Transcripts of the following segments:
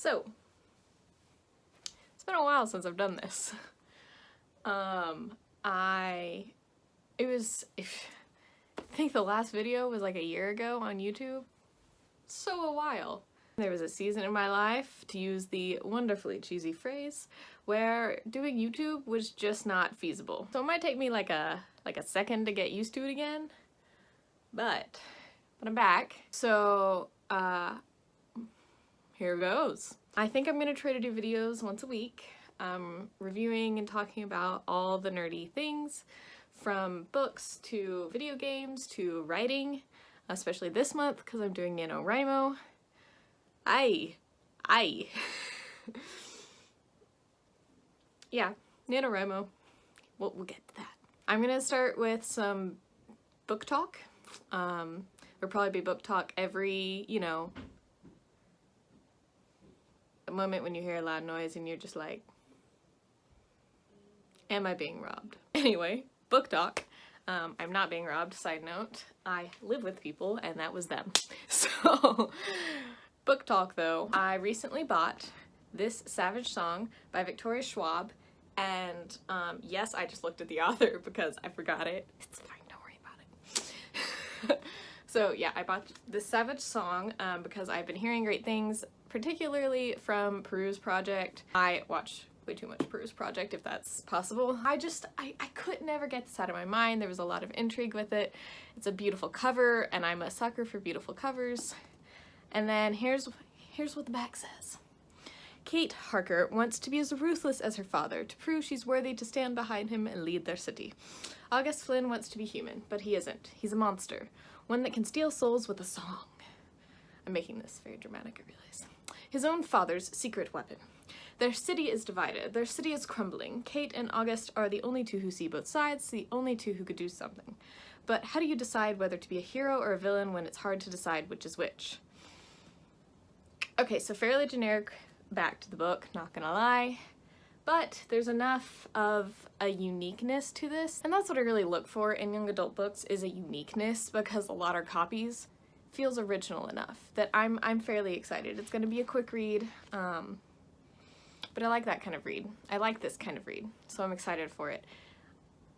So, it's been a while since I've done this. I think the last video was like a year ago on YouTube. So a while. There was a season in my life, to use the wonderfully cheesy phrase, where doing YouTube was just not feasible. So it might take me like a second to get used to it again, but I'm back. So here goes. I think I'm gonna try to do videos once a week, reviewing and talking about all the nerdy things, from books to video games to writing, especially this month because I'm doing NaNoWriMo. Yeah, NaNoWriMo. We'll get to that. I'm gonna start with some book talk. There'll probably be book talk every, a moment when you hear a loud noise and you're just like, am I being robbed? Anyway, book talk. I'm not being robbed, side note. I live with people and that was them. So, book talk though. I recently bought This Savage Song by Victoria Schwab, and yes, I just looked at the author because I forgot it. It's fine, don't worry about it. So yeah, I bought This Savage Song because I've been hearing great things, particularly from Peruse Project. I watch way too much Peruse Project, if that's possible. I could never get this out of my mind. There was a lot of intrigue with it. It's a beautiful cover, and I'm a sucker for beautiful covers. And then here's what the back says. Kate Harker wants to be as ruthless as her father to prove she's worthy to stand behind him and lead their city. August Flynn wants to be human, but he isn't. He's a monster, one that can steal souls with a song. I'm making this very dramatic, I realize. His own father's secret weapon. Their city is divided. Their city is crumbling. Kate and August are the only two who see both sides, the only two who could do something. But how do you decide whether to be a hero or a villain when it's hard to decide which is which? Okay, so fairly generic back to the book, not gonna lie, but there's enough of a uniqueness to this, and that's what I really look for in young adult books, is a uniqueness, because a lot of copies feels original enough that I'm fairly excited. It's gonna be a quick read, but I like that kind of read. I like this kind of read, so I'm excited for it.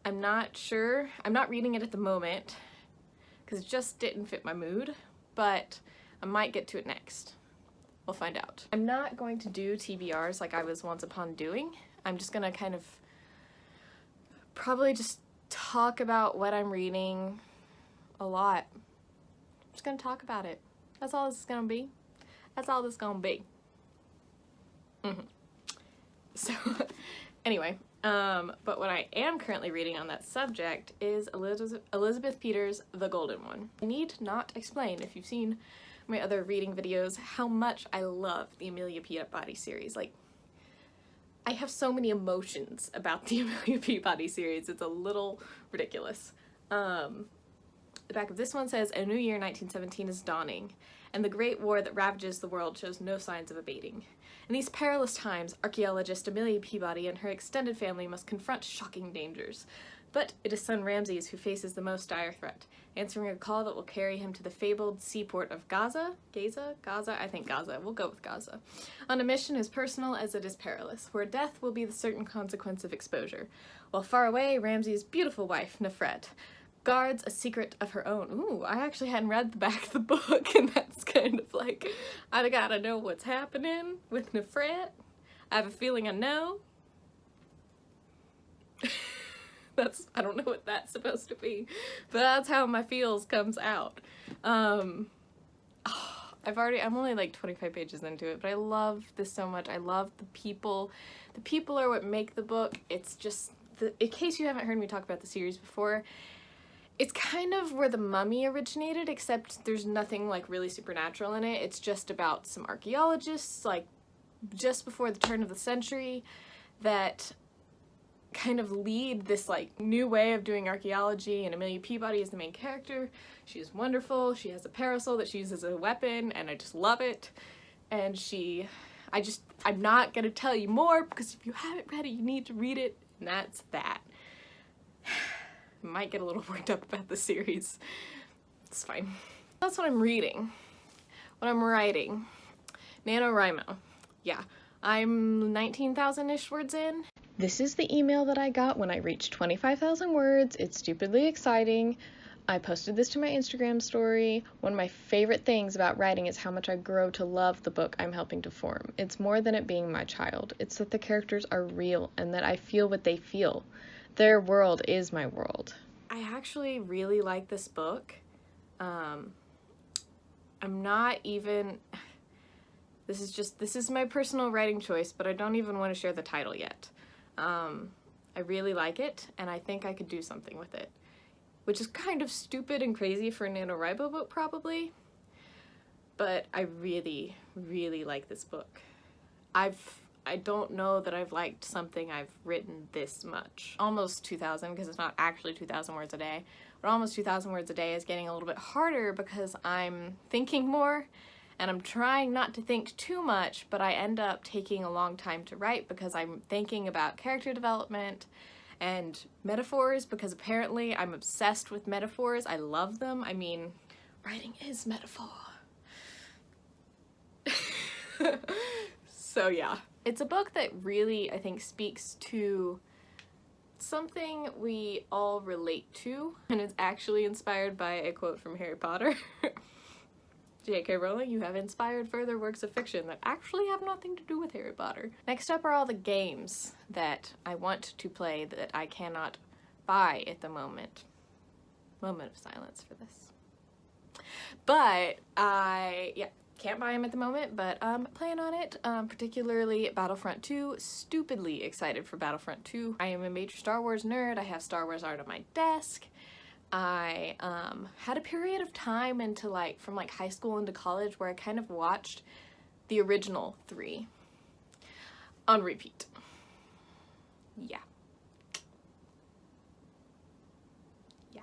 I'm not sure, I'm not reading it at the moment, because it just didn't fit my mood, but I might get to it next. We'll find out. I'm not going to do TBRs like I was once upon doing. I'm just gonna kind of probably just talk about what I'm reading a lot. I'm just gonna talk about it. That's all this is gonna be. That's all this is gonna be. So, anyway, but what I am currently reading on that subject is Elizabeth Peters' The Golden One. I need not explain, if you've seen my other reading videos, how much I love the Amelia Peabody series. Like, I have so many emotions about the Amelia Peabody series, it's a little ridiculous. The back of this one says, a new year 1917 is dawning, and the great war that ravages the world shows no signs of abating. In these perilous times, archaeologist Amelia Peabody and her extended family must confront shocking dangers. But it is son Ramses who faces the most dire threat, answering a call that will carry him to the fabled seaport of Gaza? Gaza? I think Gaza. We'll go with Gaza. On a mission as personal as it is perilous, where death will be the certain consequence of exposure. While far away, Ramses' beautiful wife, Nefret, guards a secret of her own. Ooh, I actually hadn't read the back of the book, and that's kind of like, I gotta know what's happening with Nefret. I have a feeling I know. I don't know what that's supposed to be, but that's how my feels comes out. I'm only like 25 pages into it, but I love this so much. I love the people. The people are what make the book. It's just, in case you haven't heard me talk about the series before, it's kind of where The Mummy originated, except there's nothing like really supernatural in it. It's just about some archaeologists, like just before the turn of the century, that kind of lead this like new way of doing archaeology, and Amelia Peabody is the main character. She's wonderful. She has a parasol that she uses as a weapon, and I just love it. And I'm not gonna tell you more, because if you haven't read it, you need to read it, and that's that. I might get a little worked up about the series. It's fine. That's what I'm reading. What I'm writing. NaNoWriMo. yeah, I'm 19,000-ish words in. This is the email that I got when I reached 25,000 words. It's stupidly exciting. I posted this to my Instagram story. One of my favorite things about writing is how much I grow to love the book I'm helping to form. It's more than it being my child. It's that the characters are real and that I feel what they feel. Their world is my world. I actually really like this book. I'm not even... This is my personal writing choice, but I don't even want to share the title yet. I really like it, and I think I could do something with it. Which is kind of stupid and crazy for a NaNoWriMo book, probably. But I really, really like this book. I don't know that I've liked something I've written this much. Almost 2,000, because it's not actually 2,000 words a day. But almost 2,000 words a day is getting a little bit harder because I'm thinking more, and I'm trying not to think too much, but I end up taking a long time to write because I'm thinking about character development and metaphors, because apparently I'm obsessed with metaphors. I love them. I mean, writing is metaphor. So yeah. It's a book that really, I think, speaks to something we all relate to, and it's actually inspired by a quote from Harry Potter. J.K. Rowling, you have inspired further works of fiction that actually have nothing to do with Harry Potter. Next up are all the games that I want to play that I cannot buy at the moment. Moment of silence for this. But can't buy them at the moment, but I'm playing on it, particularly Battlefront 2. Stupidly excited for Battlefront 2. I am a major Star Wars nerd. I have Star Wars art on my desk. I had a period of time from high school into college where I kind of watched the original 3 on repeat. Yeah. Yeah.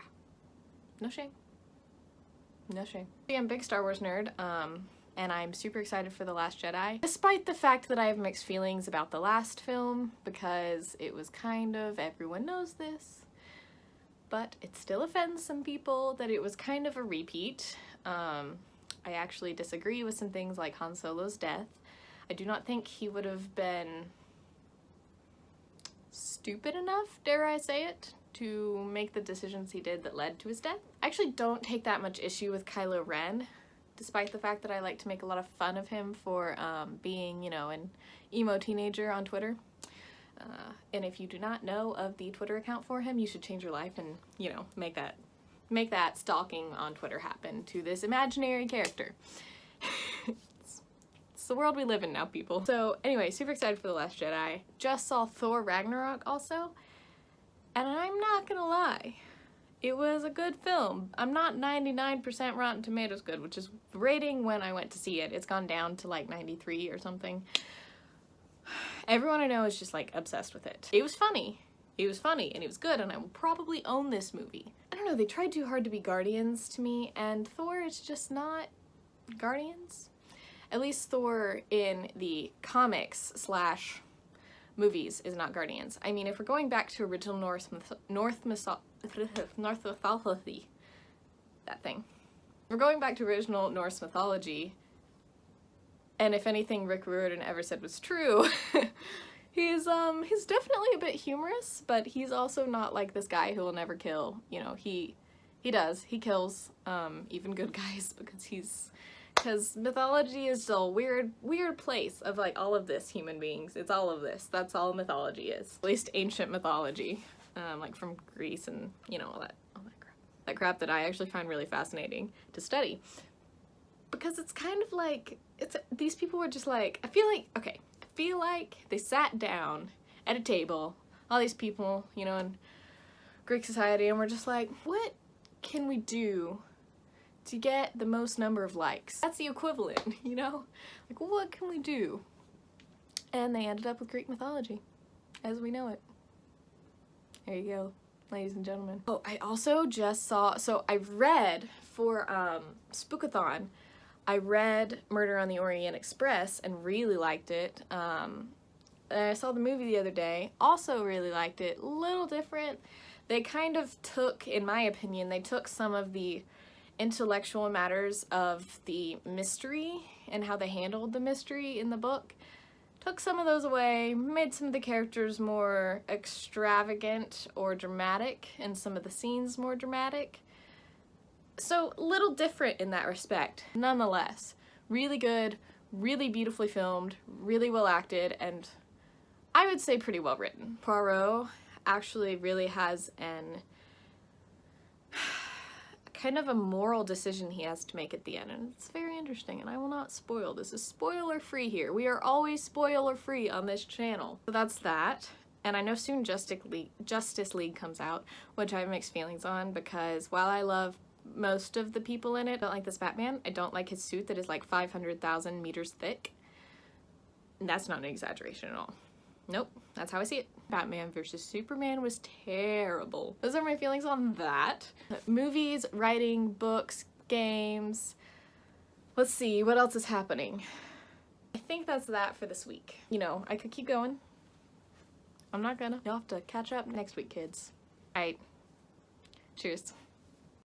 No shame. No shame. I'm a big Star Wars nerd, and I'm super excited for The Last Jedi, despite the fact that I have mixed feelings about the last film, because it was kind of, everyone knows this, but it still offends some people that it was kind of a repeat. I actually disagree with some things like Han Solo's death. I do not think he would have been stupid enough, dare I say it, to make the decisions he did that led to his death. I actually don't take that much issue with Kylo Ren, despite the fact that I like to make a lot of fun of him for being, you know, an emo teenager on Twitter. And if you do not know of the Twitter account for him, you should change your life and, you know, make that stalking on Twitter happen to this imaginary character. It's the world we live in now, people. So anyway, super excited for The Last Jedi. Just saw Thor Ragnarok also, and I'm not gonna lie, it was a good film. I'm not 99% Rotten Tomatoes good, which is the rating when I went to see it. It's gone down to like 93 or something. Everyone I know is just like obsessed with it. It was funny. It was funny and it was good, and I will probably own this movie. I don't know, they tried too hard to be Guardians to me, and Thor is just not Guardians. At least Thor in the comics -- movies is not Guardians. I mean, if we're going back to original North mythology, that thing. If we're going back to original Norse mythology, and if anything Rick Riordan ever said was true, he's definitely a bit humorous, but he's also not like this guy who will never kill. You know, he kills even good guys, because mythology is still a weird place of like all of this human beings. It's all of this. That's all mythology is. At least ancient mythology, like from Greece and, you know, all that crap. That crap that I actually find really fascinating to study. Because it's kind of like, these people were just like, I feel like they sat down at a table, all these people, you know, in Greek society, and we're just like, what can we do to get the most number of likes? That's the equivalent, you know? Like, what can we do? And they ended up with Greek mythology, as we know it. There you go, ladies and gentlemen. Oh, I also just saw, so I read for Spookathon, I read Murder on the Orient Express and really liked it. And I saw the movie the other day, also really liked it. Little different. They kind of took, in my opinion, they took some of the intellectual matters of the mystery and how they handled the mystery in the book took some of those away, made some of the characters more extravagant or dramatic, and some of the scenes more dramatic. So, a little different in that respect. Nonetheless, really good, really beautifully filmed, really well acted, and I would say pretty well written. Poirot actually really has an kind of a moral decision he has to make at the end, and it's very interesting, and I will not spoil. This is spoiler free here. We are always spoiler free on this channel. So that's that. And I know soon Justice League comes out, which I have mixed feelings on, because while I love most of the people in it, I don't like this Batman. I don't like his suit that is like 500,000 meters thick. And that's not an exaggeration at all. Nope, that's how I see it. Batman vs. Superman was terrible. Those are my feelings on that. Movies, writing, books, games. Let's see, what else is happening? I think that's that for this week. You know, I could keep going. I'm not gonna. You'll have to catch up next week, kids. Alright, cheers.